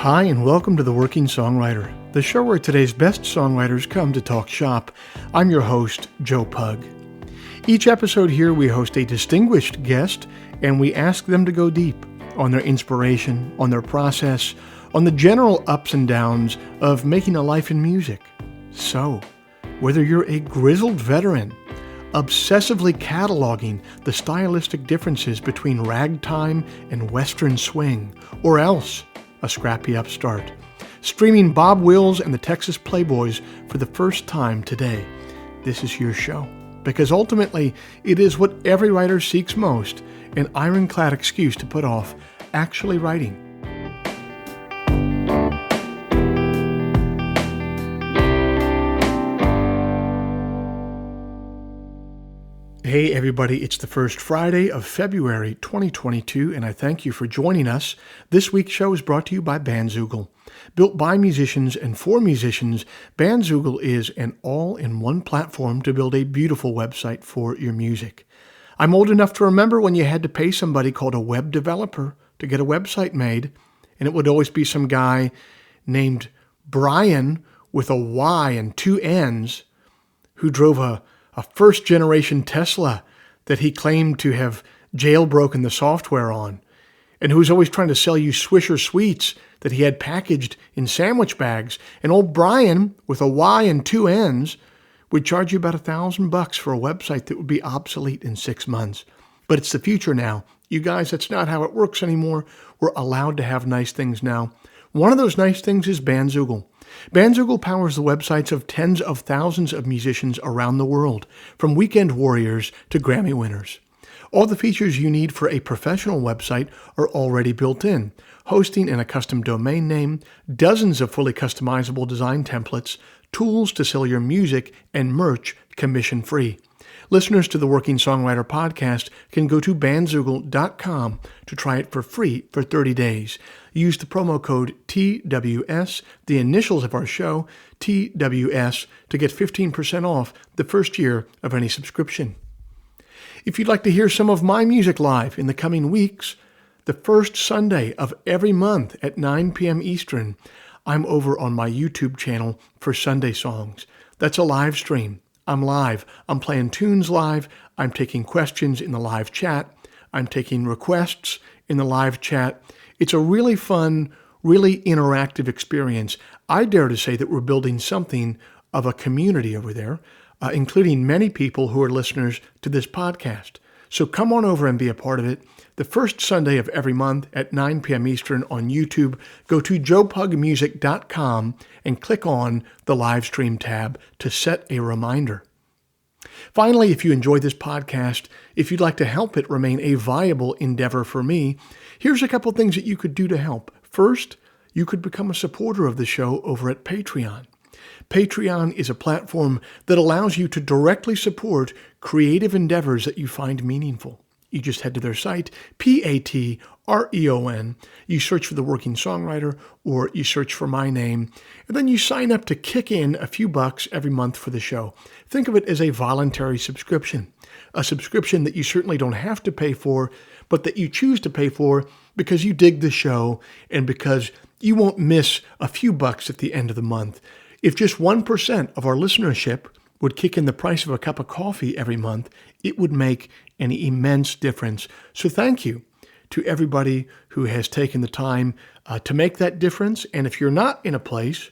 Hi, and welcome to The Working Songwriter, the show where today's best songwriters come to talk shop. I'm your host, Joe Pug. Each episode here, we host a distinguished guest, and we ask them to go deep on their inspiration, on their process, on the general ups and downs of making a life in music. So, whether you're a grizzled veteran, obsessively cataloging the stylistic differences between ragtime and western swing, or else a scrappy upstart, streaming Bob Wills and the Texas Playboys for the first time today, this is your show. Because ultimately, it is what every writer seeks most, an ironclad excuse to put off actually writing. Hey everybody, it's the first Friday of February 2022, and I thank you for joining us. This week's show is brought to you by Bandzoogle. Built by musicians and for musicians, Bandzoogle is an all-in-one platform to build a beautiful website for your music. I'm old enough to remember when you had to pay somebody called a web developer to get a website made, and it would always be some guy named Brian with a Y and two N's who drove a first-generation Tesla that he claimed to have jailbroken the software on, and who was always trying to sell you Swisher Sweets that he had packaged in sandwich bags. And old Brian, with a Y and two N's, would charge you about $1,000 for a website that would be obsolete in 6 months. But it's the future now. You guys, that's not how it works anymore. We're allowed to have nice things now. One of those nice things is Bandzoogle. Bandzoogle powers the websites of tens of thousands of musicians around the world, from weekend warriors to Grammy winners. All the features you need for a professional website are already built in: hosting and a custom domain name, dozens of fully customizable design templates, tools to sell your music, and merch commission-free. Listeners to the Working Songwriter podcast can go to bandzoogle.com to try it for free for 30 days. Use the promo code TWS, the initials of our show, TWS, to get 15% off the first year of any subscription. If you'd like to hear some of my music live in the coming weeks, the first Sunday of every month at 9 p.m. Eastern, I'm over on my YouTube channel for Sunday Songs. That's a live stream. I'm live. I'm playing tunes live. I'm taking questions in the live chat. I'm taking requests in the live chat. It's a really fun, really interactive experience. I dare to say that we're building something of a community over there, including many people who are listeners to this podcast. So come on over and be a part of it. The first Sunday of every month at 9 p.m. Eastern on YouTube, go to joepugmusic.com and click on the live stream tab to set a reminder. Finally, if you enjoy this podcast, if you'd like to help it remain a viable endeavor for me, here's a couple things that you could do to help. First, you could become a supporter of the show over at Patreon. Patreon is a platform that allows you to directly support creative endeavors that you find meaningful. You just head to their site, Patreon. You search for The Working Songwriter, or you search for my name, and then you sign up to kick in a few bucks every month for the show. Think of it as a voluntary subscription, a subscription that you certainly don't have to pay for, but that you choose to pay for because you dig the show and because you won't miss a few bucks at the end of the month. If just 1% of our listenership would kick in the price of a cup of coffee every month, it would make an immense difference. So thank you to everybody who has taken the time to make that difference. And if you're not in a place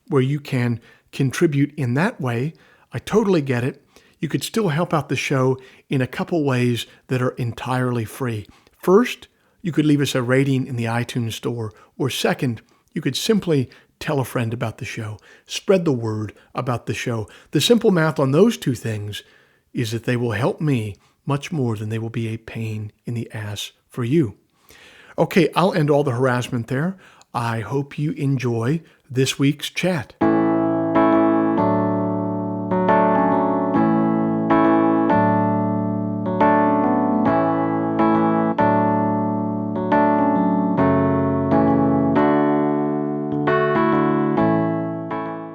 where you can contribute in that way, I totally get it. You could still help out the show in a couple ways that are entirely free. First, you could leave us a rating in the iTunes store. Or second, you could simply tell a friend about the show. Spread the word about the show. The simple math on those two things is that they will help me much more than they will be a pain in the ass for you. Okay, I'll end all the harassment there. I hope you enjoy this week's chat.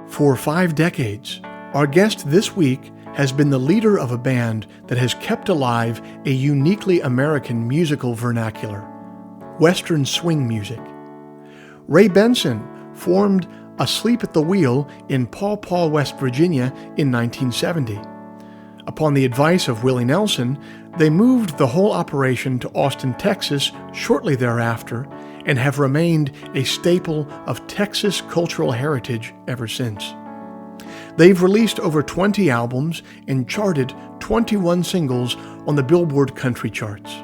For 5 decades, our guest this week has been the leader of a band that has kept alive a uniquely American musical vernacular, Western swing music. Ray Benson formed Asleep at the Wheel in Paw Paw, West Virginia in 1970. Upon the advice of Willie Nelson, they moved the whole operation to Austin, Texas shortly thereafter and have remained a staple of Texas cultural heritage ever since. They've released over 20 albums and charted 21 singles on the Billboard country charts.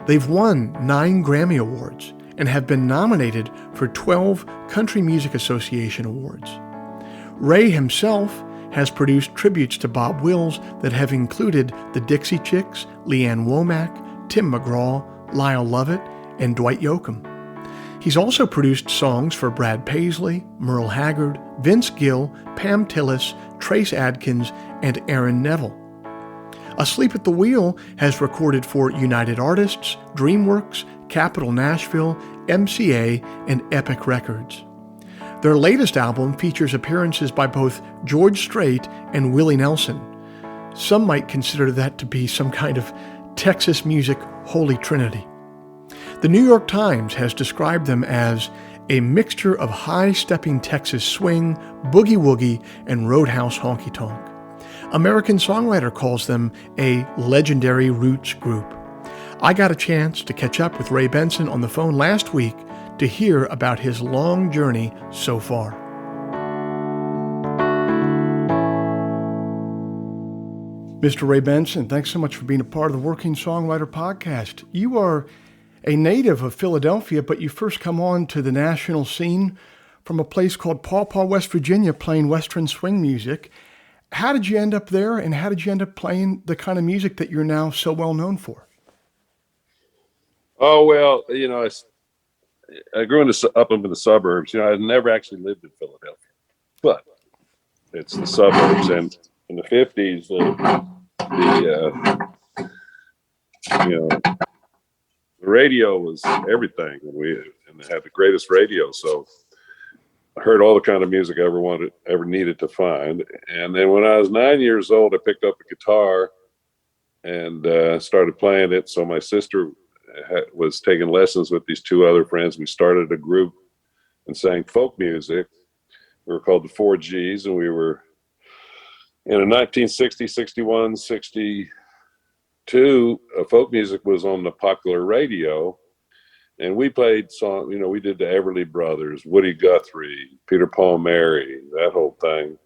They've won 9 Grammy Awards and have been nominated for 12 Country Music Association awards. Ray himself has produced tributes to Bob Wills that have included the Dixie Chicks, Leanne Womack, Tim McGraw, Lyle Lovett, and Dwight Yoakam. He's also produced songs for Brad Paisley, Merle Haggard, Vince Gill, Pam Tillis, Trace Adkins, and Aaron Neville. Asleep at the Wheel has recorded for United Artists, DreamWorks, Capitol Nashville, MCA, and Epic Records. Their latest album features appearances by both George Strait and Willie Nelson. Some might consider that to be some kind of Texas music holy trinity. The New York Times has described them as a mixture of high-stepping Texas swing, boogie-woogie, and roadhouse honky-tonk. American Songwriter calls them a legendary roots group. I got a chance to catch up with Ray Benson on the phone last week to hear about his long journey so far. Mr. Ray Benson, thanks so much for being a part of the Working Songwriter Podcast. You are a native of Philadelphia, but you first come on to the national scene from a place called Paw Paw, West Virginia, playing Western swing music. How did you end up there, and how did you end up playing the kind of music that you're now so well known for? Oh, well, I grew up in the suburbs. I had never actually lived in Philadelphia, but it's the suburbs. And in the 50s, the radio was everything, and they had the greatest radio. So I heard all the kind of music I ever needed to find. And then when I was 9 years old, I picked up a guitar and started playing it. So my sister was taking lessons with these 2 other friends. We started a group and sang folk music. We were called the 4Gs, and we were in 1960, 61, 62. Folk music was on the popular radio, and we played songs. We did the Everly Brothers, Woody Guthrie, Peter Paul Mary, that whole thing.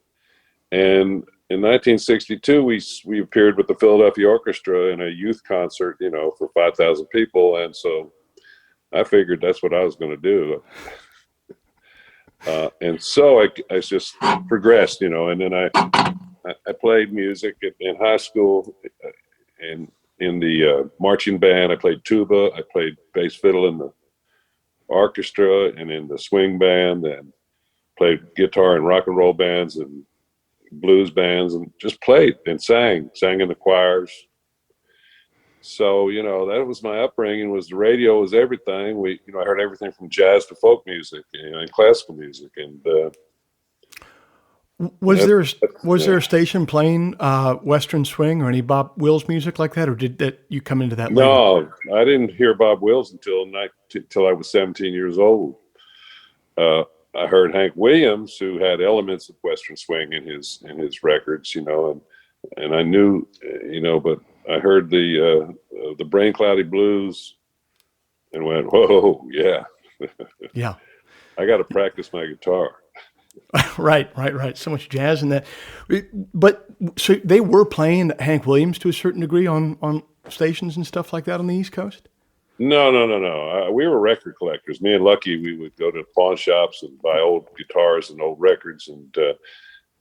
And in 1962, we appeared with the Philadelphia Orchestra in a youth concert, for 5,000 people. And so I figured that's what I was going to do. And so I just progressed, and then I played music in high school, and in the marching band. I played tuba. I played bass fiddle in the orchestra and in the swing band, and played guitar in rock and roll bands and blues bands, and just played and sang in the choirs. So, that was my upbringing. Was the radio was everything. I heard everything from jazz to folk music, and classical music. And was there a station playing Western swing or any Bob Wills music like that, or did that you come into that later? No, I didn't hear Bob Wills until I was 17 years old. I heard Hank Williams, who had elements of Western swing in his records, and I knew, but I heard the Brain Cloudy Blues and went, whoa, yeah. Yeah. I got to practice my guitar. Right. So much jazz in that. But so they were playing Hank Williams to a certain degree on stations and stuff like that on the East Coast? No. We were record collectors. Me and Lucky, we would go to pawn shops and buy old guitars and old records, and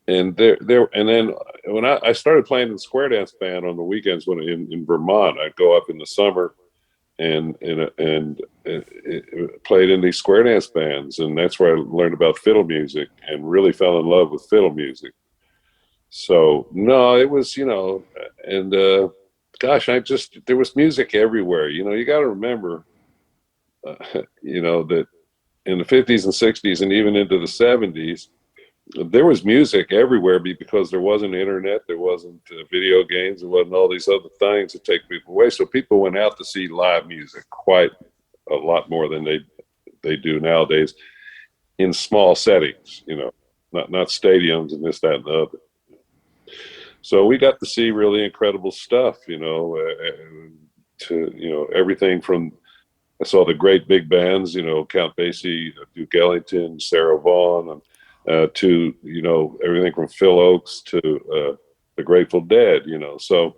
then when I started playing in the square dance band on the weekends when in Vermont, I'd go up in the summer and played in these square dance bands, and that's where I learned about fiddle music and really fell in love with fiddle music. So no, it was gosh, there was music everywhere. You got to remember, that in the 50s and 60s and even into the 70s, there was music everywhere because there wasn't internet, there wasn't video games, there wasn't all these other things that take people away. So people went out to see live music quite a lot more than they they do nowadays in small settings, not stadiums and this, that, and the other. So we got to see really incredible stuff, everything from, I saw the great big bands, Count Basie, Duke Ellington, Sarah Vaughan, to, everything from Phil Oakes to the Grateful Dead, so,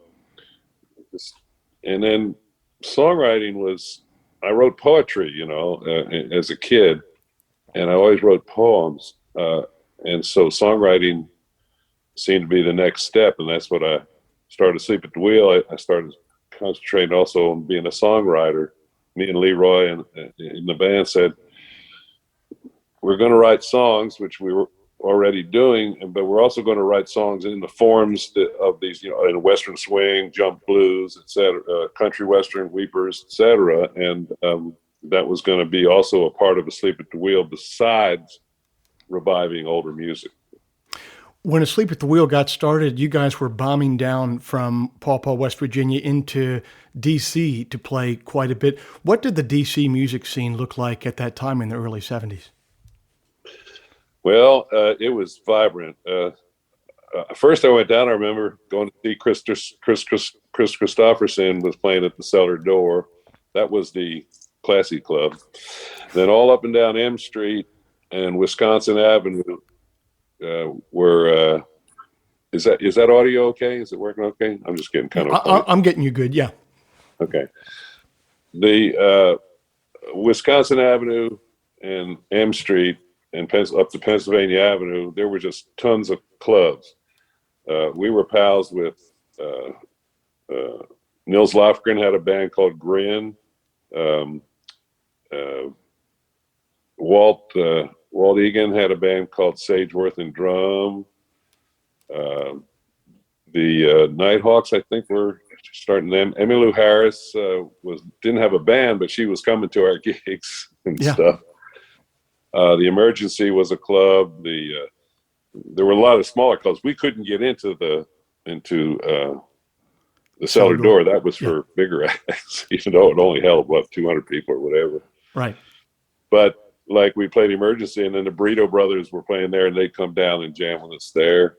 and then songwriting was, I wrote poetry, as a kid, and I always wrote poems. And so songwriting seemed to be the next step. And that's what I started Sleep at the Wheel. I started concentrating also on being a songwriter. Me and Leroy and in the band said, we're going to write songs, which we were already doing, but we're also going to write songs in the forms of these, in Western swing, jump blues, et cetera, country Western, weepers, et cetera. And that was going to be also a part of Asleep at the Wheel besides reviving older music. When Asleep at the Wheel got started, you guys were bombing down from Paw Paw, West Virginia into D.C. to play quite a bit. What did the D.C. music scene look like at that time in the early 70s? Well, it was vibrant. First I went down, I remember going to see Chris Christopherson was playing at the Cellar Door. That was the classy club. Then all up and down M Street and Wisconsin Avenue were, is that audio okay? Is it working okay? I'm just getting kind of... I'm getting you good, yeah. Okay. The Wisconsin Avenue and M Street and up to Pennsylvania Avenue, there were just tons of clubs. We were pals with Nils Lofgren had a band called Grin. Walt Egan had a band called Sageworth and Drum. The Nighthawks, I think, were starting them. Emmylou Harris didn't have a band, but she was coming to our gigs and stuff. The Emergency was a club. There were a lot of smaller clubs. We couldn't get into the Cellar Door. That was for bigger acts, even though it only held 200 people or whatever. Right. But like we played Emergency, and then the Burrito Brothers were playing there, and they'd come down and jam with us there.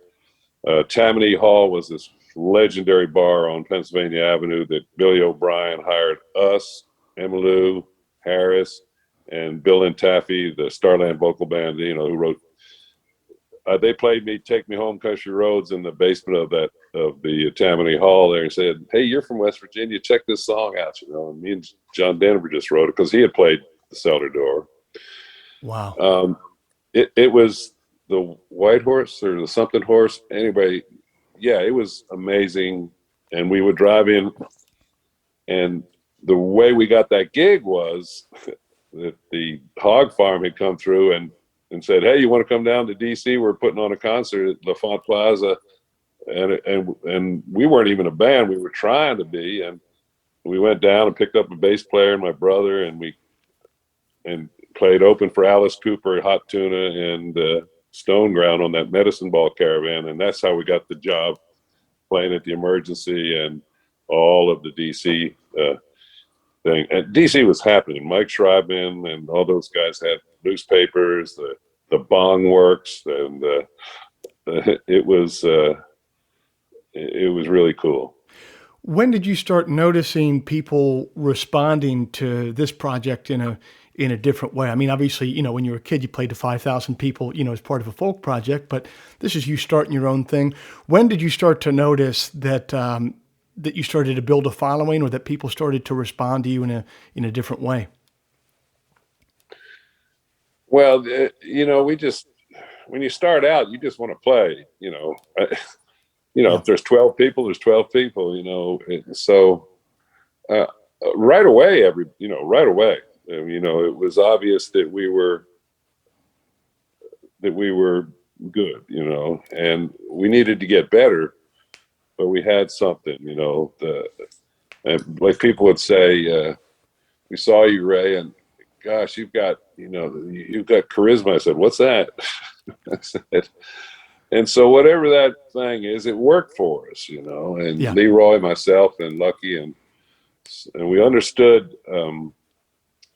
Tammany Hall was this legendary bar on Pennsylvania Avenue that Billy O'Brien hired us, Emmylou Harris, and Bill and Taffy, the Starland vocal band, who wrote. They played me "Take Me Home, Country Roads" in the basement of the Tammany Hall there, and said, "Hey, you're from West Virginia. Check this song out." And me and John Denver just wrote it because he had played the Cellar Door. Wow. It was the White Horse or the something horse. Anyway, yeah, it was amazing. And we would drive in, and the way we got that gig was that the Hog Farm had come through and said, "Hey, you want to come down to DC? We're putting on a concert at LaFont Plaza." And we weren't even a band. We were trying to be. And we went down and picked up a bass player and my brother, and we played open for Alice Cooper, Hot Tuna, and Stone Ground on that Medicine Ball Caravan. And that's how we got the job playing at the Emergency and all of the DC thing. And DC was happening. Mike Schreiben and all those guys had newspapers, the Bong Works, and it was really cool. When did you start noticing people responding to this project in a different way? I mean, obviously, when you were a kid, you played to 5,000 people, as part of a folk project, but this is you starting your own thing. When did you start to notice that that you started to build a following, or that people started to respond to you in a different way? Well, we just, when you start out, you just want to play, if there's 12 people, there's 12 people, so right away, it was obvious that we were good, and we needed to get better, but we had something, like people would say, "We saw you, Ray, and gosh, you've got charisma." I said, "What's that?" I said, and so whatever that thing is, it worked for us, and Leroy, myself, and Lucky, and we understood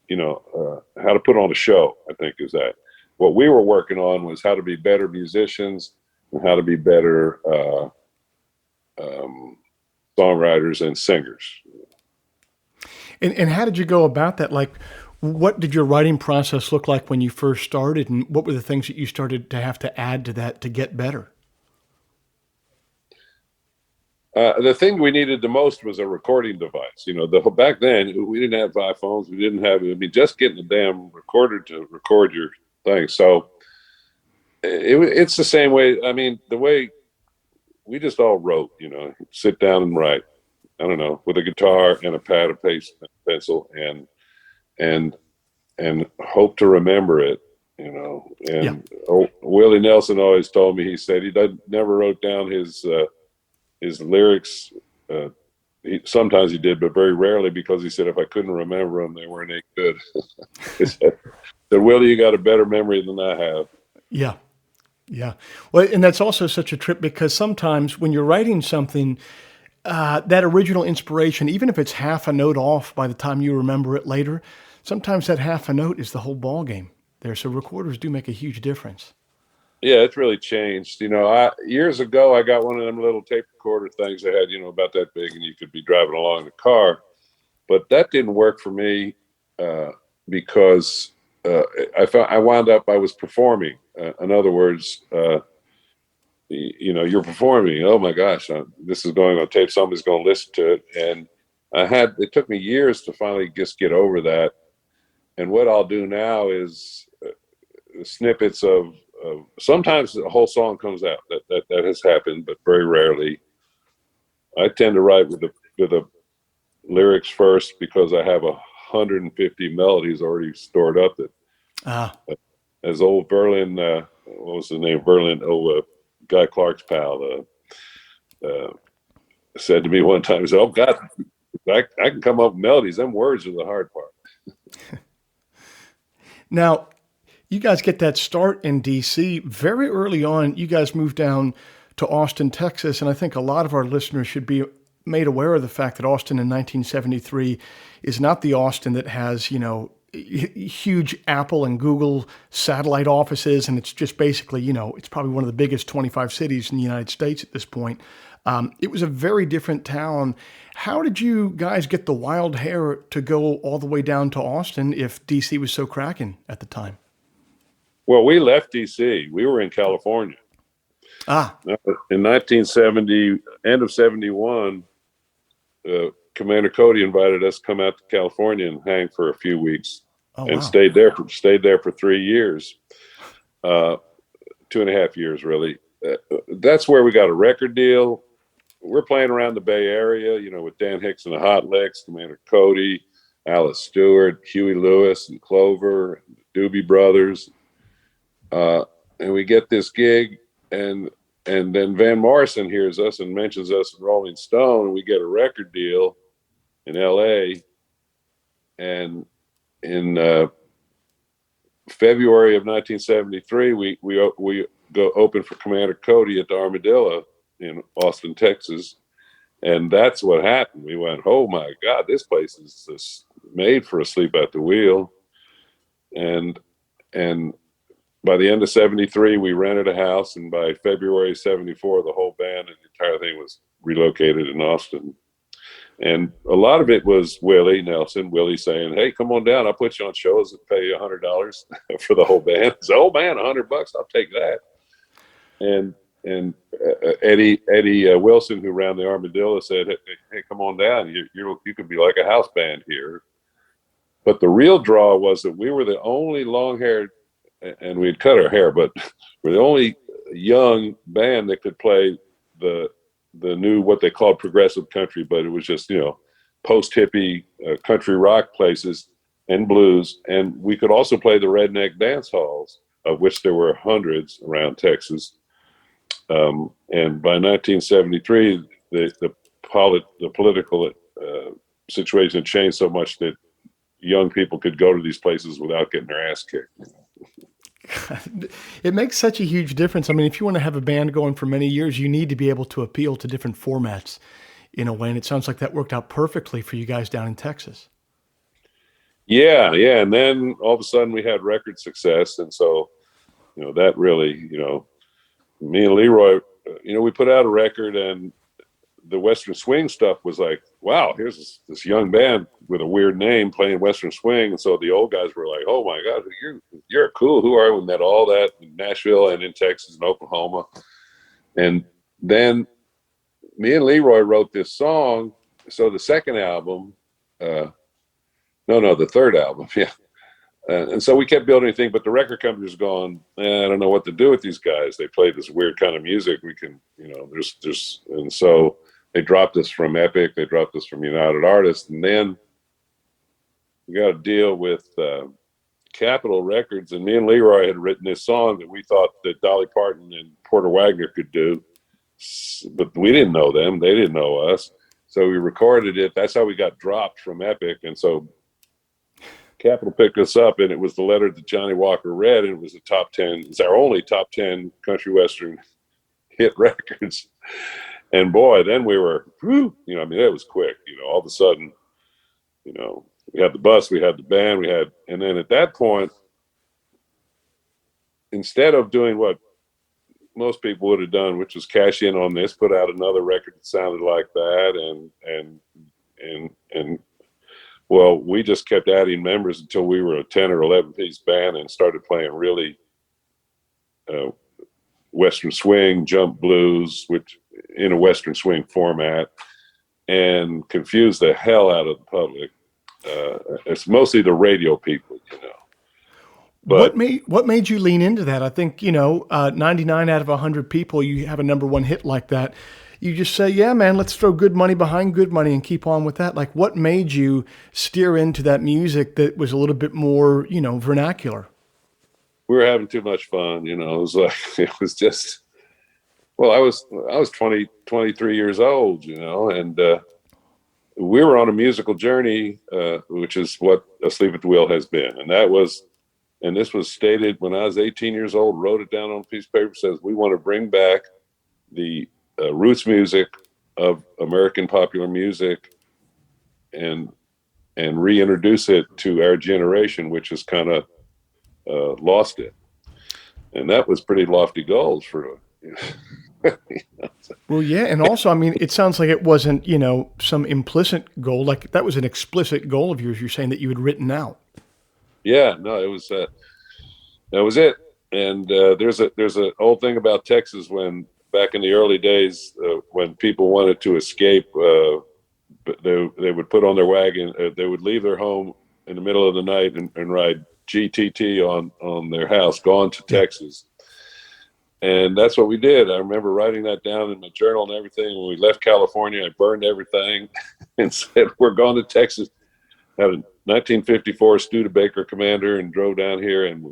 how to put on a show, I think is that. What we were working on was how to be better musicians and how to be better songwriters and singers. And how did you go about that? Like, what did your writing process look like when you first started, and what were the things that you started to have to add to that to get better? The thing we needed the most was a recording device. Back then we didn't have iPhones. We didn't have, just getting a damn recorder to record your thing. So it's the same way. I mean, the way we just all wrote, sit down and write, I don't know, with a guitar and a pad of paste and a pencil and hope to remember it, and Willie Nelson always told me, he said he never wrote down his lyrics. Sometimes he did, but very rarely, because he said if I couldn't remember them, they weren't any good. He said, Willie, you got a better memory than I have. Yeah. Yeah. Well, and that's also such a trip, because sometimes when you're writing something, that original inspiration, even if it's half a note off by the time you remember it later, sometimes that half a note is the whole ball game there. So recorders do make a huge difference. Yeah, it's really changed. Years ago, I got one of them little tape recorder things that had, about that big, and you could be driving along in the car. But that didn't work for me because I wound up, I was performing. In other words, you're performing. Oh my gosh, this is going on tape. Somebody's going to listen to it. And it took me years to finally just get over that. And what I'll do now is snippets of sometimes the whole song comes out. That has happened, but very rarely. I tend to write with the lyrics first, because I have 150 melodies already stored up. As old Berlin, what was the name? Berlin, Guy Clark's pal, said to me one time, he said, "Oh God, I can come up with melodies. Them words are the hard part." Now, you guys get that start in D.C. very early on. You guys moved down to Austin, Texas, and I think a lot of our listeners should be made aware of the fact that Austin in 1973 is not the Austin that has, huge Apple and Google satellite offices, and it's just basically, it's probably one of the biggest 25 cities in the United States at this point. It was a very different town. How did you guys get the wild hair to go all the way down to Austin if DC was so cracking at the time? Well, we left DC. We were in California. In 1970, end of 71, Commander Cody invited us to come out to California and hang for a few weeks. And stayed there for 3 years, 2.5 years, really. That's where we got a record deal. We're playing around the Bay Area, with Dan Hicks and the Hot Licks, Commander Cody, Alice Stewart, Huey Lewis and Clover, the Doobie Brothers. And we get this gig, and then Van Morrison hears us and mentions us in Rolling Stone, and we get a record deal in LA. And in February of 1973, we go open for Commander Cody at the Armadillo in Austin, Texas. And that's what happened. We went, oh my God, this place is just made for a sleep at the wheel. And by the end of 73, we rented a house. And by February 74, the whole band and the entire thing was relocated in Austin. And a lot of it was Willie saying, "Hey, come on down. I'll put you on shows and pay you $100 for the whole band." So, "Oh man, $100, I'll take that." And Eddie Wilson, who ran the Armadillo, said, "Hey, come on down. You could be like a house band here." But the real draw was that we were the only long-haired, and we'd cut our hair, but we're the only young band that could play the new, what they called progressive country, but it was just, post hippie country rock places and blues. And we could also play the redneck dance halls, of which there were hundreds around Texas. And by 1973, the political situation changed so much that young people could go to these places without getting their ass kicked. It makes such a huge difference. I mean, if you want to have a band going for many years, you need to be able to appeal to different formats in a way. And it sounds like that worked out perfectly for you guys down in Texas. Yeah, yeah. And then all of a sudden we had record success. And so, that really, me and Leroy, we put out a record, and the Western swing stuff was like, wow, here's this young band with a weird name playing Western swing. And so the old guys were like, oh my God, you're cool. Who are you? We met all that in Nashville and in Texas and Oklahoma. And then me and Leroy wrote this song. So the second album, the third album. Yeah. And so we kept building anything, but the record company's gone, I don't know what to do with these guys. They play this weird kind of music. We can, and so they dropped us from Epic. They dropped us from United Artists. And then we got a deal with Capitol Records. And me and Leroy had written this song that we thought that Dolly Parton and Porter Wagner could do. But we didn't know them. They didn't know us. So we recorded it. That's how we got dropped from Epic. And so Capitol picked us up, and it was the letter that Johnny Walker read, and it was the top 10. It's our only top 10 country western hit records. And boy, then we were, it was quick. All of a sudden, we had the bus, we had the band, and then at that point, instead of doing what most people would have done, which was cash in on this, put out another record that sounded like that, and well, we just kept adding members until we were a 10 or 11 piece band and started playing really Western swing, jump blues, which in a Western swing format, and confused the hell out of the public. It's mostly the radio people, But what made you lean into that? I think, 99 out of 100 people, you have a number one hit like that. You just say, yeah, man, let's throw good money behind good money and keep on with that. Like, what made you steer into that music that was a little bit more, vernacular? We were having too much fun. It was like, it was just, well, I was 23 years old, and we were on a musical journey, which is what Asleep at the Wheel has been. And this was stated when I was 18 years old, wrote it down on a piece of paper, says, we want to bring back the roots music of American popular music and reintroduce it to our generation, which has kind of lost it. And that was pretty lofty goals for Well, yeah. And also, it sounds like it wasn't, some implicit goal. Like that was an explicit goal of yours. You're saying that you had written out. Yeah, no, it was, that was it. And there's an old thing about Texas when back in the early days, when people wanted to escape, they would put on their wagon, they would leave their home in the middle of the night and ride GTT on their house, gone to Texas. And that's what we did. I remember writing that down in my journal and everything. When we left California, I burned everything and said, we're going to Texas. Had a 1954 Studebaker Commander and drove down here and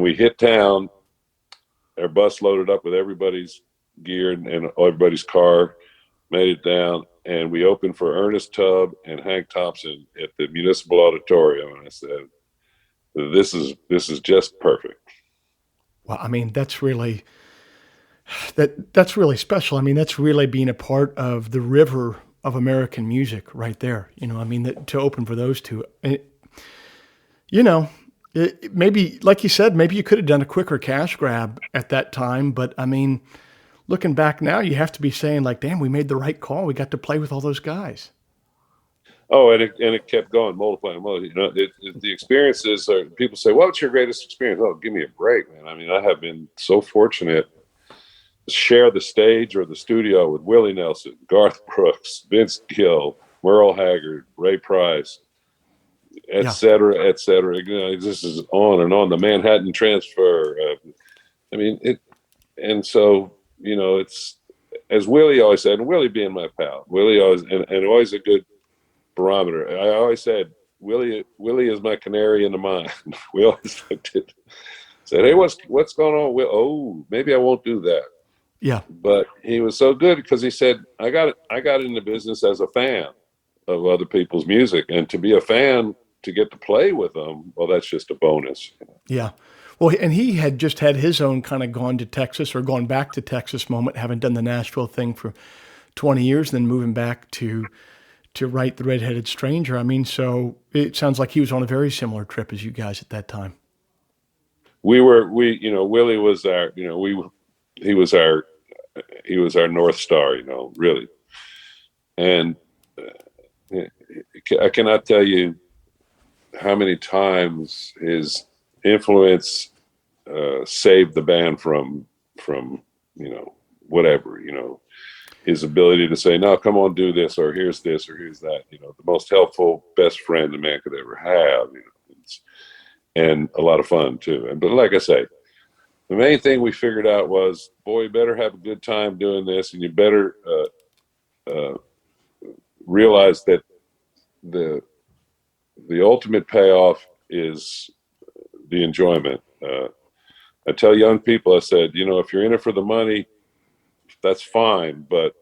we hit town. Our bus loaded up with everybody's gear and everybody's car, made it down, and we opened for Ernest Tubb and Hank Thompson at the Municipal Auditorium. And I said, this is just perfect. Well, that's really that's really special. That's really being a part of the river of American music right there. That to open for those two, maybe, like you said, maybe you could have done a quicker cash grab at that time. But looking back now, you have to be saying like, damn, we made the right call. We got to play with all those guys. Oh, and it kept going, multiplying. The experiences are, people say, what's your greatest experience? Oh, give me a break, man. I have been so fortunate to share the stage or the studio with Willie Nelson, Garth Brooks, Vince Gill, Merle Haggard, Ray Price, et cetera, et cetera. This is on and on. The Manhattan Transfer. And so, it's, as Willie always said, and Willie being my pal, Willie always, and always a good barometer. I always said, Willie is my canary in the mine. We always said, hey, what's going on? Oh, maybe I won't do that. Yeah. But he was so good because he said, I got in the business as a fan of other people's music, and to be a fan, to get to play with them, well, that's just a bonus. Yeah. Well, and he had just had his own kind of gone to Texas or gone back to Texas moment, having done the Nashville thing for 20 years, then moving back to to write The Red-Headed Stranger. I mean, so it sounds like he was on a very similar trip as you guys at that time. Willie was our, he was our North Star, really. And I cannot tell you how many times his influence saved the band from whatever, his ability to say, no, come on, do this, or here's this, or here's that, the most helpful, best friend a man could ever have, and a lot of fun too. But like I say, the main thing we figured out was, boy, you better have a good time doing this, and you better realize that the ultimate payoff is the enjoyment. I tell young people, I said, if you're in it for the money, that's fine, but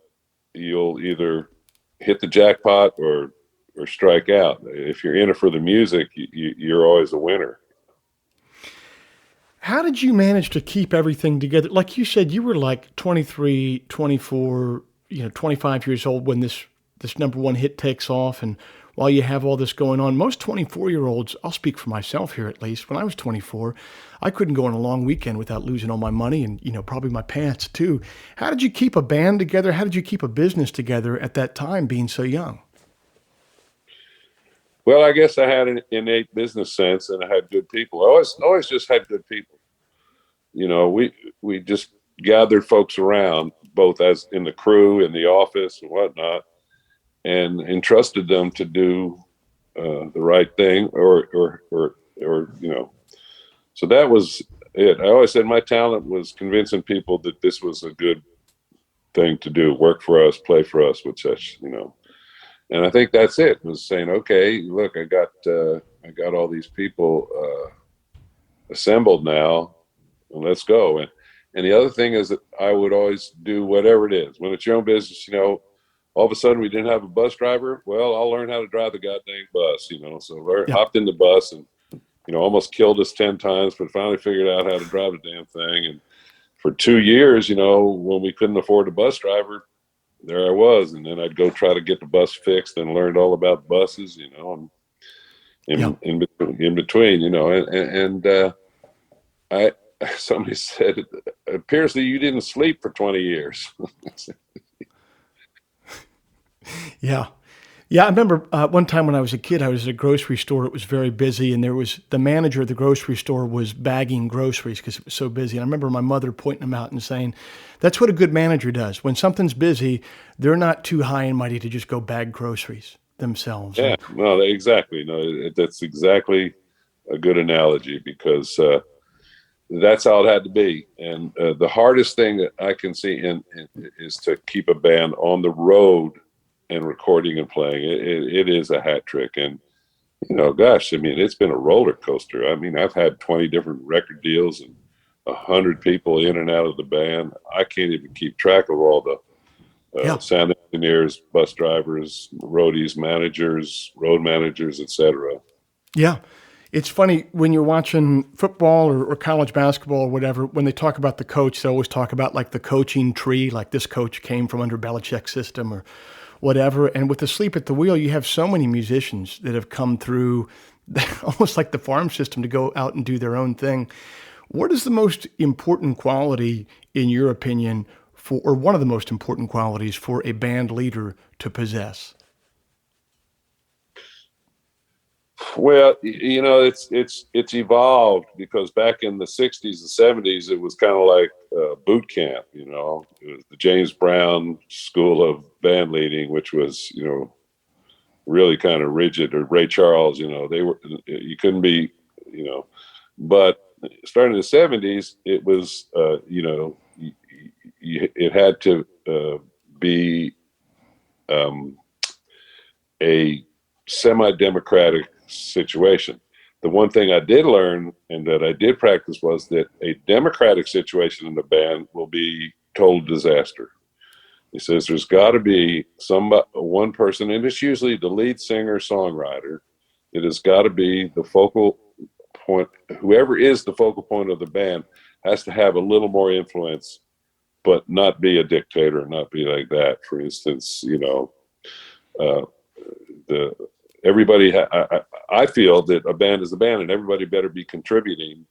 you'll either hit the jackpot or strike out. If you're in it for the music, you're always a winner. How did you manage to keep everything together? Like you said, you were like 23, 24, 25 years old when this number one hit takes off. And while you have all this going on, most 24-year-olds, I'll speak for myself here at least, when I was 24, I couldn't go on a long weekend without losing all my money and, probably my pants too. How did you keep a band together? How did you keep a business together at that time being so young? Well, I guess I had an innate business sense, and I had good people. I always just had good people. We just gathered folks around, both as in the crew, in the office and whatnot, and entrusted them to do the right thing, or So that was it. I always said my talent was convincing people that this was a good thing to do, work for us, play for us, with such, And I think that's it. Was saying, okay, look, I got all these people assembled now, and let's go. And the other thing is that I would always do whatever it is. When it's your own business, all of a sudden we didn't have a bus driver. Well, I'll learn how to drive the goddamn bus, So hopped in the bus and, almost killed us 10 times, but finally figured out how to drive the damn thing. And for 2 years, when we couldn't afford a bus driver, there I was. And then I'd go try to get the bus fixed and learned all about buses, and in between, somebody said, it appears that you didn't sleep for 20 years. Yeah. Yeah, I remember one time when I was a kid, I was at a grocery store. It was very busy, and the manager of the grocery store was bagging groceries because it was so busy. And I remember my mother pointing him out and saying, that's what a good manager does. When something's busy, they're not too high and mighty to just go bag groceries themselves. Yeah, no, exactly. No, that's exactly a good analogy, because that's how it had to be. And the hardest thing that I can see is to keep a band on the road and recording and playing. It is a hat trick. And, gosh, it's been a roller coaster. I've had 20 different record deals and 100 people in and out of the band. I can't even keep track of all the sound engineers, bus drivers, roadies, managers, road managers, etc. Yeah. It's funny when you're watching football or college basketball or whatever, when they talk about the coach, they always talk about like the coaching tree, like this coach came from under Belichick's system or whatever. And with the sleep at the wheel, you have so many musicians that have come through almost like the farm system to go out and do their own thing. What is the most important quality, in your opinion, or one of the most important qualities for a band leader to possess? Well, it's evolved, because back in the 60s and 70s, it was kind of like boot camp, it was the James Brown school of band leading, which was, really kind of rigid, or Ray Charles, you couldn't be, but starting in the 70s, it was, it had to be a semi-democratic situation. The one thing I did learn and that I did practice was that a democratic situation in the band will be total disaster. He says there's got to be one person, and it's usually the lead singer, songwriter. It has got to be the focal point. Whoever is the focal point of the band has to have a little more influence, but not be a dictator, not be like that. For instance, everybody. I feel that a band is a band, and everybody better be contributing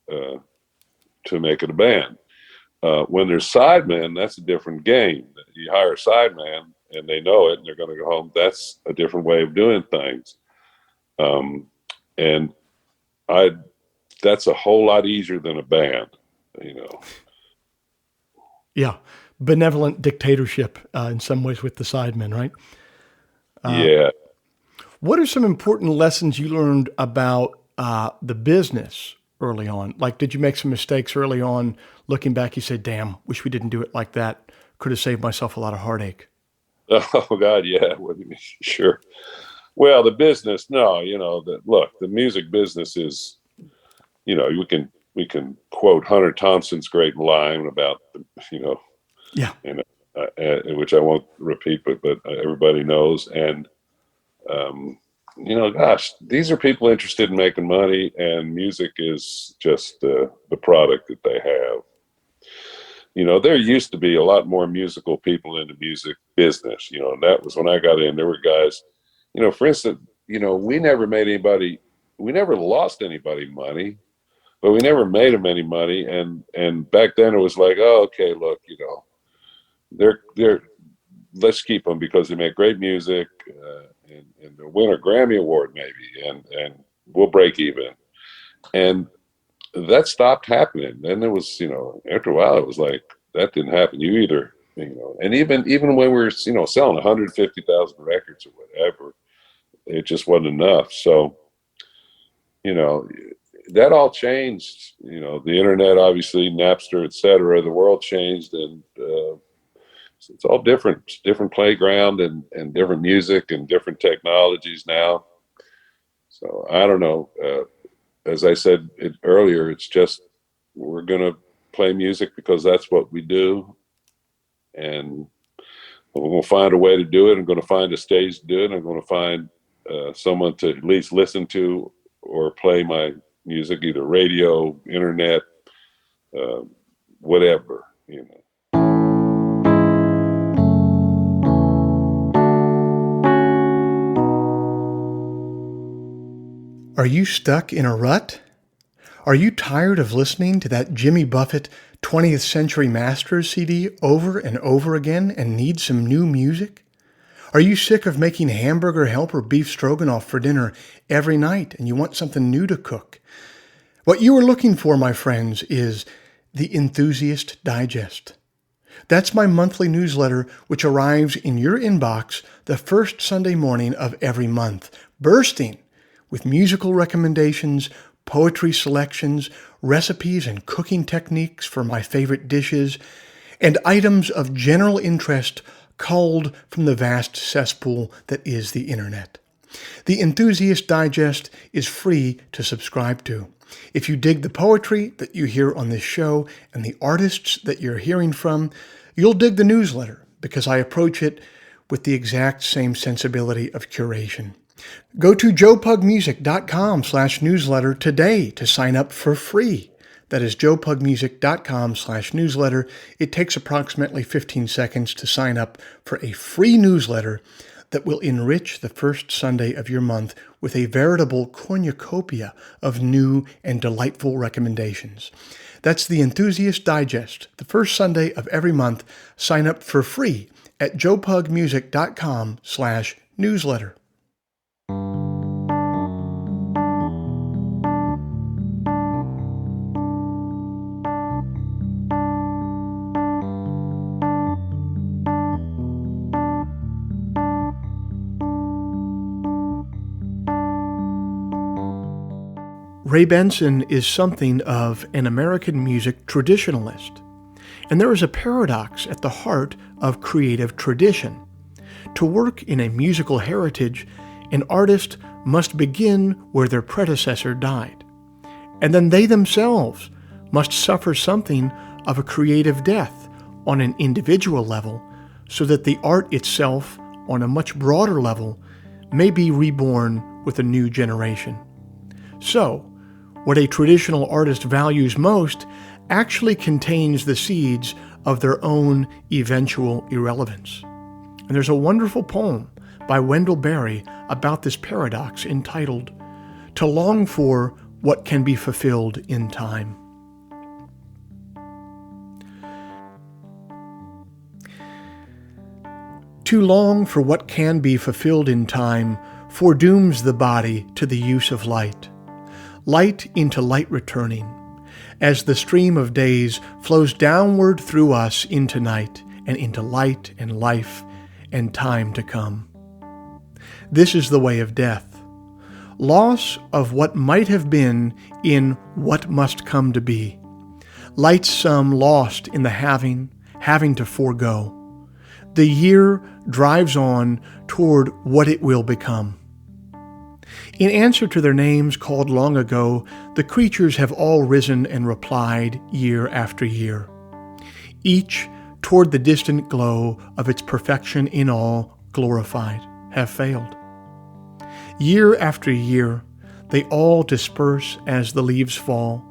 to make it a band. When there's sidemen, that's a different game. You hire a sideman, and they know it, and they're going to go home. That's a different way of doing things. And that's a whole lot easier than a band, you know. Yeah. Benevolent dictatorship in some ways with the sidemen, right? Yeah. What are some important lessons you learned about the business early on? Like, did you make some mistakes early on? Looking back, you said, damn, wish we didn't do it like that. Could have saved myself a lot of heartache. Oh, God, yeah. Sure. Well, the business, no, you know, the music business is, you know, we can quote Hunter Thompson's great line about, you know, yeah, which I won't repeat, but everybody knows. And, you know, gosh, these are people interested in making money, and music is just the product that they have. You know, there used to be a lot more musical people in the music business, you know, and that was when I got in. There were guys, you know, for instance, you know, we never lost anybody money, but we never made them any money. And back then it was like, oh, okay, look, you know, they're let's keep them because they make great music, and they'll win a Grammy award maybe, and we'll break even. And that stopped happening. Then there was, you know, after a while it was like that didn't happen. You either, you know, and even when we were, you know, selling 150,000 records or whatever, it just wasn't enough. So, you know, that all changed. You know, the internet, obviously, Napster, etc. The world changed, and it's all different. It's different playground and different music and different technologies now. So I don't know. As I said earlier, it's just we're going to play music because that's what we do. And we're going to find a way to do it. I'm going to find a stage to do it. I'm going to find someone to at least listen to or play my music, either radio, internet, whatever, you know. Are you stuck in a rut? Are you tired of listening to that Jimmy Buffett 20th Century Masters CD over and over again and need some new music? Are you sick of making hamburger helper beef stroganoff for dinner every night and you want something new to cook? What you are looking for, my friends, is the Enthusiast Digest. That's my monthly newsletter, which arrives in your inbox the first Sunday morning of every month, bursting with musical recommendations, poetry selections, recipes and cooking techniques for my favorite dishes, and items of general interest culled from the vast cesspool that is the internet. The Enthusiast Digest is free to subscribe to. If you dig the poetry that you hear on this show and the artists that you're hearing from, you'll dig the newsletter because I approach it with the exact same sensibility of curation. Go to joepugmusic.com/newsletter today to sign up for free. That is joepugmusic.com/newsletter. It takes approximately 15 seconds to sign up for a free newsletter that will enrich the first Sunday of your month with a veritable cornucopia of new and delightful recommendations. That's the Enthusiast Digest, the first Sunday of every month. Sign up for free at joepugmusic.com/newsletter. Ray Benson is something of an American music traditionalist, and there is a paradox at the heart of creative tradition. To work in a musical heritage, an artist must begin where their predecessor died, and then they themselves must suffer something of a creative death on an individual level so that the art itself, on a much broader level, may be reborn with a new generation. So, what a traditional artist values most actually contains the seeds of their own eventual irrelevance. And there's a wonderful poem by Wendell Berry about this paradox entitled, "To Long for What Can Be Fulfilled in Time." To long for what can be fulfilled in time foredooms the body to the use of light. Light into light returning, as the stream of days flows downward through us into night and into light and life and time to come. This is the way of death. Loss of what might have been in what must come to be. Light's sum lost in the having to forego. The year drives on toward what it will become. In answer to their names called long ago, the creatures have all risen and replied year after year. Each toward the distant glow of its perfection in all glorified, have failed. Year after year, they all disperse as the leaves fall,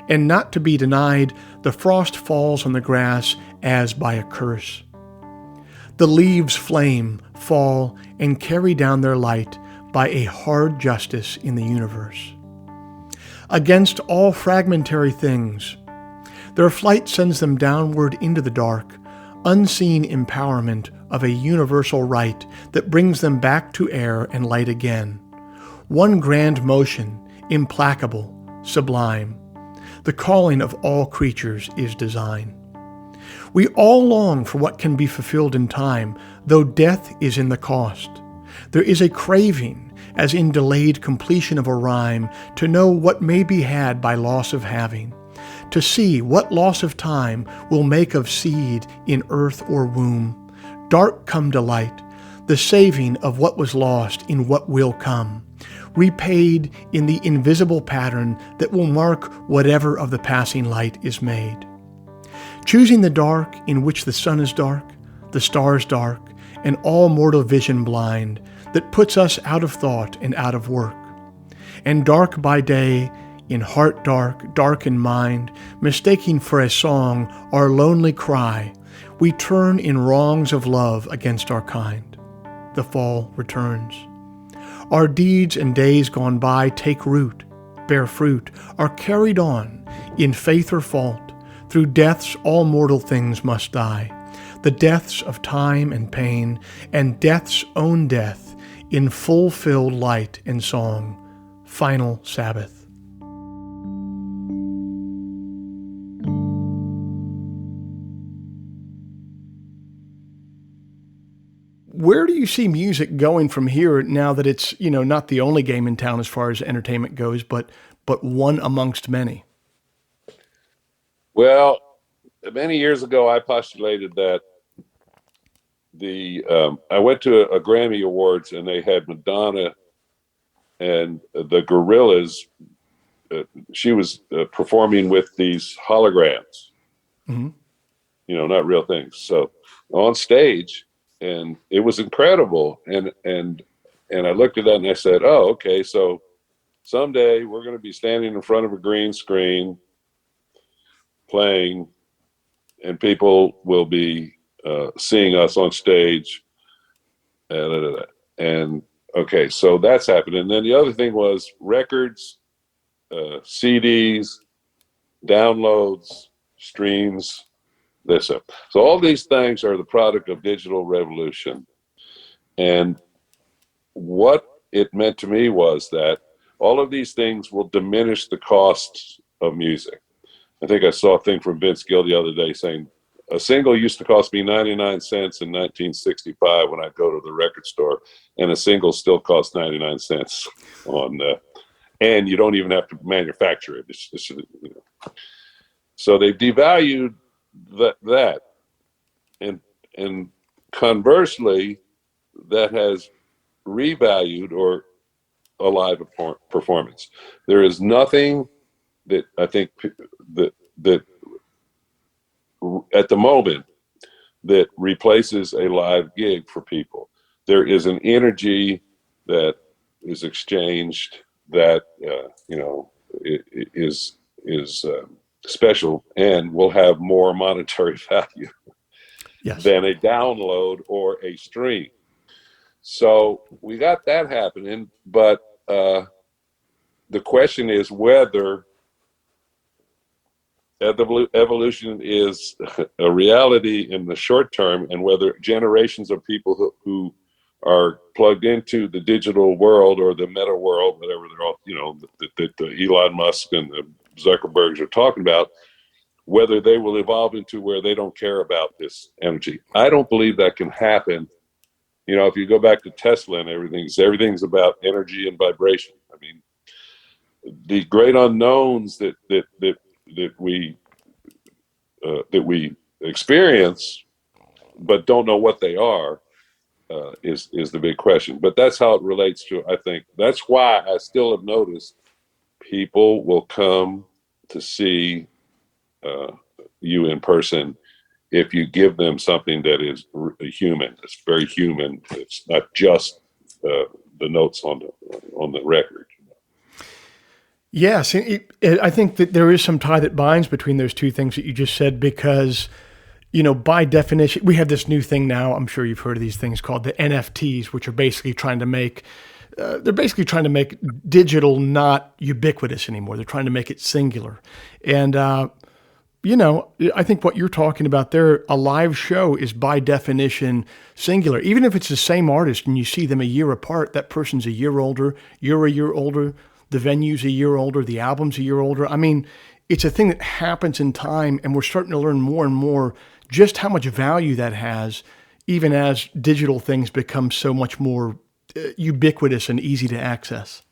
and not to be denied, the frost falls on the grass as by a curse. The leaves flame, fall, and carry down their light by a hard justice in the universe. Against all fragmentary things, their flight sends them downward into the dark, unseen empowerment of a universal right that brings them back to air and light again. One grand motion, implacable, sublime. The calling of all creatures is design. We all long for what can be fulfilled in time, though death is in the cost. There is a craving, as in delayed completion of a rhyme, to know what may be had by loss of having, to see what loss of time will make of seed in earth or womb, dark come to light, the saving of what was lost in what will come, repaid in the invisible pattern that will mark whatever of the passing light is made. Choosing the dark in which the sun is dark, the stars dark, and all mortal vision blind, that puts us out of thought and out of work. And dark by day, in heart dark, dark in mind, mistaking for a song our lonely cry, we turn in wrongs of love against our kind. The fall returns. Our deeds and days gone by take root, bear fruit, are carried on, in faith or fault. Through deaths all mortal things must die, the deaths of time and pain, and death's own death, in fulfilled light and song, final Sabbath. Where do you see music going from here now that it's, not the only game in town as far as entertainment goes, but one amongst many? Well, many years ago, I postulated that I went to a Grammy Awards and they had Madonna and the Gorillaz. She was performing with these holograms, mm-hmm. Not real things. So on stage, and it was incredible. And I looked at that and I said, "Oh, okay. So someday we're going to be standing in front of a green screen, playing, and people will be seeing us on stage." And okay, so that's happened. And then the other thing was records, CDs, downloads, streams, this up. So all these things are the product of digital revolution. And what it meant to me was that all of these things will diminish the costs of music. I think I saw a thing from Vince Gill the other day saying a single used to cost me 99 cents in 1965 when I go to the record store, and a single still costs 99 cents and you don't even have to manufacture it. It's just, So they've devalued that. And conversely, that has revalued or a live performance. There is nothing that I think that at the moment that replaces a live gig for people. There is an energy that is exchanged that is special and will have more monetary value yes. than a download or a stream. So we got that happening, but the question is whether evolution is a reality in the short term, and whether generations of people who are plugged into the digital world or the meta world, whatever they're all, that the Elon Musk and the Zuckerbergs are talking about, whether they will evolve into where they don't care about this energy. I don't believe that can happen. If you go back to Tesla and everything's about energy and vibration. I mean, the great unknowns that we experience, but don't know what they are, is the big question. But that's how it relates to. I think that's why I still have noticed people will come to see you in person if you give them something that is human. It's very human. It's not just the notes on the record. Yes, I think that there is some tie that binds between those two things that you just said, because, by definition, we have this new thing now. I'm sure you've heard of these things called the NFTs, which are basically trying to make digital not ubiquitous anymore. They're trying to make it singular. And, I think what you're talking about there, a live show is by definition singular. Even if it's the same artist and you see them a year apart, that person's a year older, you're a year older, the venue's a year older, the album's a year older. I mean, it's a thing that happens in time, and we're starting to learn more and more just how much value that has, even as digital things become so much more ubiquitous and easy to access.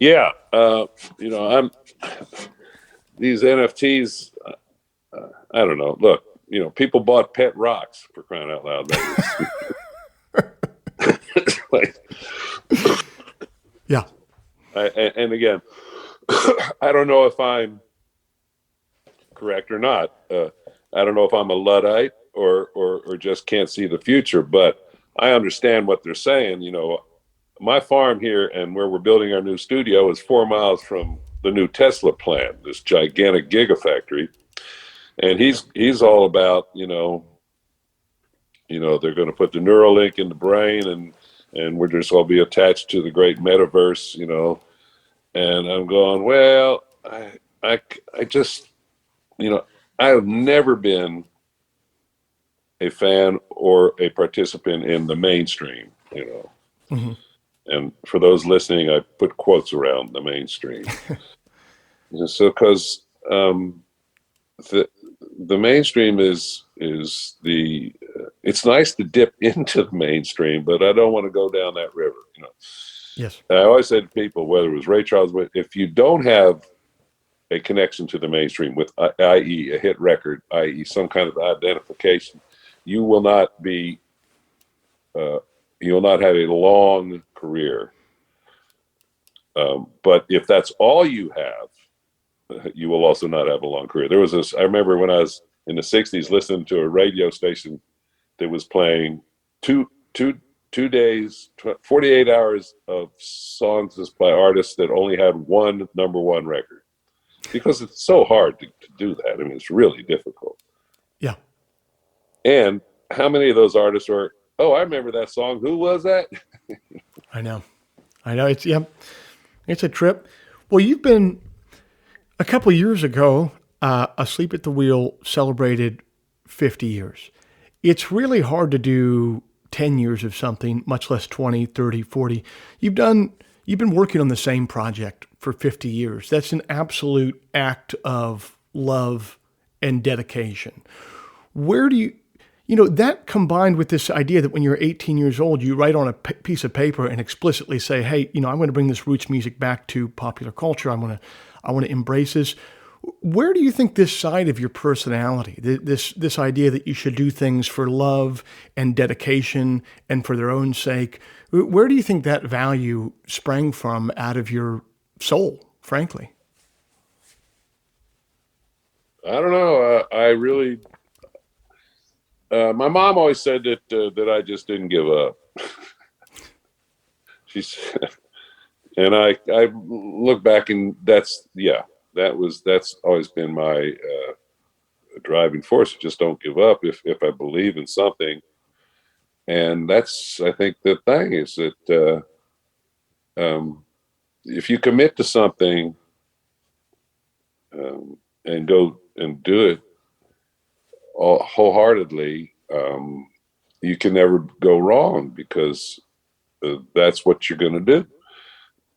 Yeah, I'm these NFTs. I don't know. Look, people bought pet rocks, for crying out loud. Yeah. And again, I don't know if I'm correct or not. I don't know if I'm a Luddite or just can't see the future, but I understand what they're saying. My farm here and where we're building our new studio is 4 miles from the new Tesla plant, this gigantic gigafactory. And he's all about, they're going to put the Neuralink in the brain, and we're just going to be attached to the great metaverse, and I'm going, well, I just, I have never been a fan or a participant in the mainstream, Mm-hmm. And for those listening, I put quotes around the mainstream. So, because the mainstream is it's nice to dip into the mainstream, but I don't want to go down that river. Yes. I always said to people, whether it was Ray Charles, if you don't have a connection to the mainstream with, i.e., a hit record, i.e., some kind of identification, you will not be, you will not have a long career. But if that's all you have, you will also not have a long career. There was this, I remember when I was in the 60s listening to a radio station that was playing two days, 48 hours of songs just by artists that only had one number one record, because it's so hard to do that. I mean, it's really difficult. Yeah. And how many of those artists are, oh, I remember that song. Who was that? I know. It's a trip. Well, you've been, a couple of years ago, Asleep at the Wheel celebrated 50 years. It's really hard to do 10 years of something, much less 20, 30, 40. You've been working on the same project for 50 years. That's an absolute act of love and dedication. Where do you, that combined with this idea that when you're 18 years old, you write on a piece of paper and explicitly say, hey, I'm going to bring this roots music back to popular culture. I want to embrace this. Where do you think this side of your personality, this idea that you should do things for love and dedication and for their own sake, where do you think that value sprang from out of your soul, frankly? I don't know. I really, my mom always said that I just didn't give up. She said, and I look back and that's always been my driving force. Just don't give up. If I believe in something, And that's, I think, the thing is that if you commit to something and go and do it wholeheartedly, you can never go wrong because that's what you're going to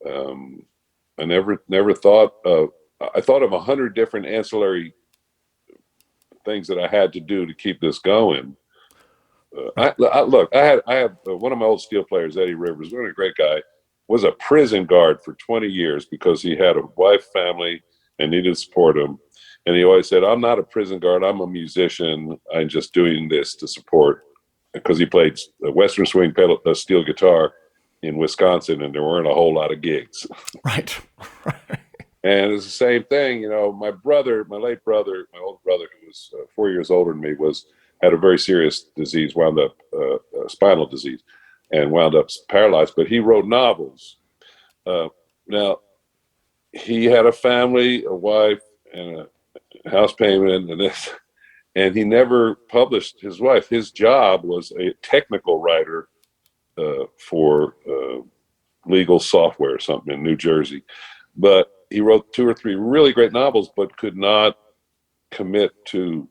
do. I never thought of. I thought of 100 different ancillary things that I had to do to keep this going. Look, I have one of my old steel players, Eddie Rivers, really a great guy, was a prison guard for 20 years because he had a wife, family, and needed to support him. And he always said, "I'm not a prison guard. I'm a musician. I'm just doing this to support." Because he played Western swing pedal, steel guitar in Wisconsin, and there weren't a whole lot of gigs. Right. And it's the same thing, you know. My brother, my late brother, my older brother, who was 4 years older than me, had a very serious disease, wound up spinal disease, and wound up paralyzed. But he wrote novels. Now, he had a family, a wife, and a house payment, and this, and he never published his wife. His job was a technical writer for legal software or something in New Jersey. But he wrote 2 or 3 really great novels, but could not commit to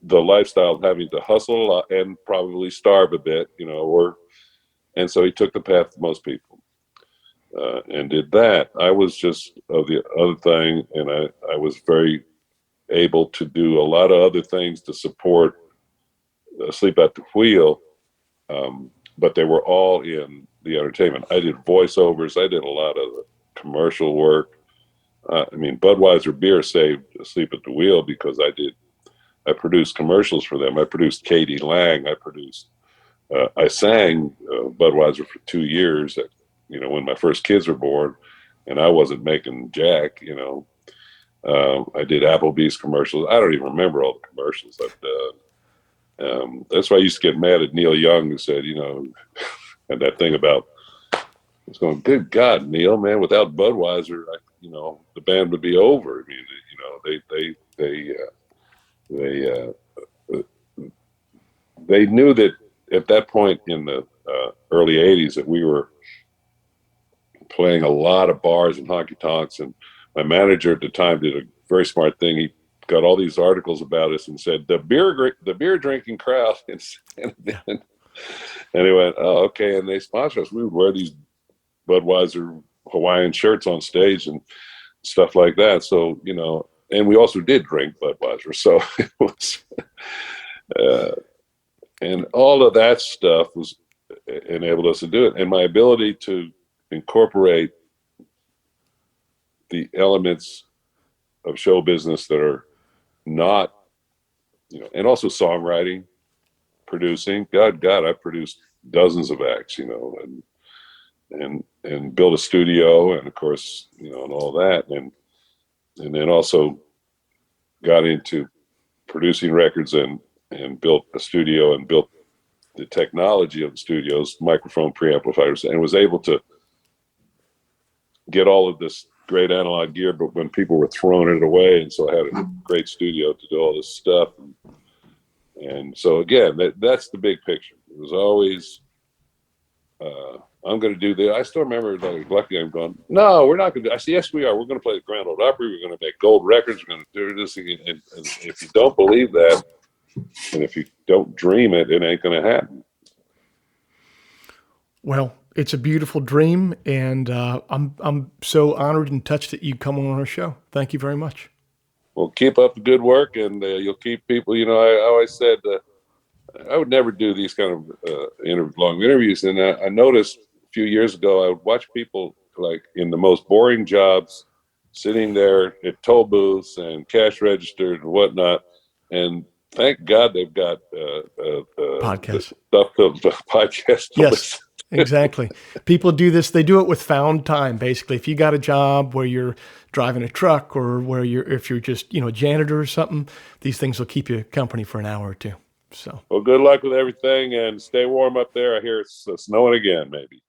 the lifestyle of having to hustle a lot and probably starve a bit, you know, and so he took the path of most people and did that. I was just of the other thing, and I was very able to do a lot of other things to support Sleep at the Wheel, but they were all in the entertainment. I did voiceovers. I did a lot of commercial work. I mean, Budweiser beer saved Sleep at the Wheel because I produced commercials for them. I produced Katie Lang. I sang Budweiser for 2 years, you know, when my first kids were born, and I wasn't making jack, you know. I did Applebee's commercials. I don't even remember all the commercials I've done. That's why I used to get mad at Neil Young, who said, you know, and that thing about, I was going, good God, Neil, man, without Budweiser, you know, the band would be over. I mean, you know, they knew that at that point in the early 80s that we were playing a lot of bars and honky tonks, and my manager at the time did a very smart thing. He got all these articles about us and said the beer drinking crowd, and he went, oh, okay, and they sponsored us. We would wear these Budweiser Hawaiian shirts on stage and stuff like that. So, you know, and we also did drink Budweiser. So it was, and all of that stuff was enabled us to do it. And my ability to incorporate the elements of show business that are not, you know, and also songwriting, producing. God, I produced dozens of acts, you know, and built a studio, and of course, you know, and all that, and then also got into producing records and built a studio and built the technology of the studios, microphone preamplifiers, and was able to get all of this great analog gear, but when people were throwing it away, and so I had a great studio to do all this stuff. And so again, that's the big picture. It was always, I'm going to do this. I still remember, like, lucky I'm going, no, we're not going to do. I said, yes, we are. We're going to play the Grand Ole Opry. We're going to make gold records. We're going to do this. And if you don't believe that, and if you don't dream it, it ain't going to happen. Well, it's a beautiful dream, and I'm so honored and touched that you come on our show. Thank you very much. Well, keep up the good work, and you'll keep people. You know, I always said I would never do these kind of long interviews, and I noticed a few years ago I would watch people like in the most boring jobs, sitting there at toll booths and cash registered and whatnot, and thank God they've got Podcasts. Stuff to podcast. Yes, exactly. People do this. They do it with found time. Basically, if you got a job where you're driving a truck, or if you're just, you know, a janitor or something, these things will keep you company for an hour or two. So, well, good luck with everything, and stay warm up there. I hear it's snowing again, maybe.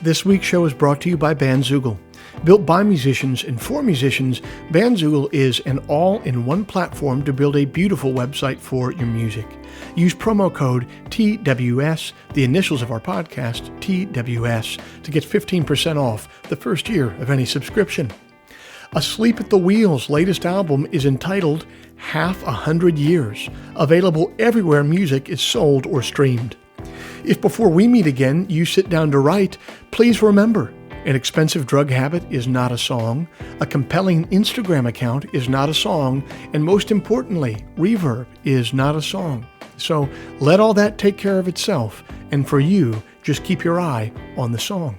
This week's show is brought to you by Bandzoogle. Built by musicians and for musicians, Bandzoogle is an all-in-one platform to build a beautiful website for your music. Use promo code TWS, the initials of our podcast, TWS, to get 15% off the first year of any subscription. Asleep at the Wheel's latest album is entitled Half 100 Years, available everywhere music is sold or streamed. If before we meet again you sit down to write, please remember, an expensive drug habit is not a song, a compelling Instagram account is not a song, and most importantly, reverb is not a song. So let all that take care of itself, and for you, just keep your eye on the song.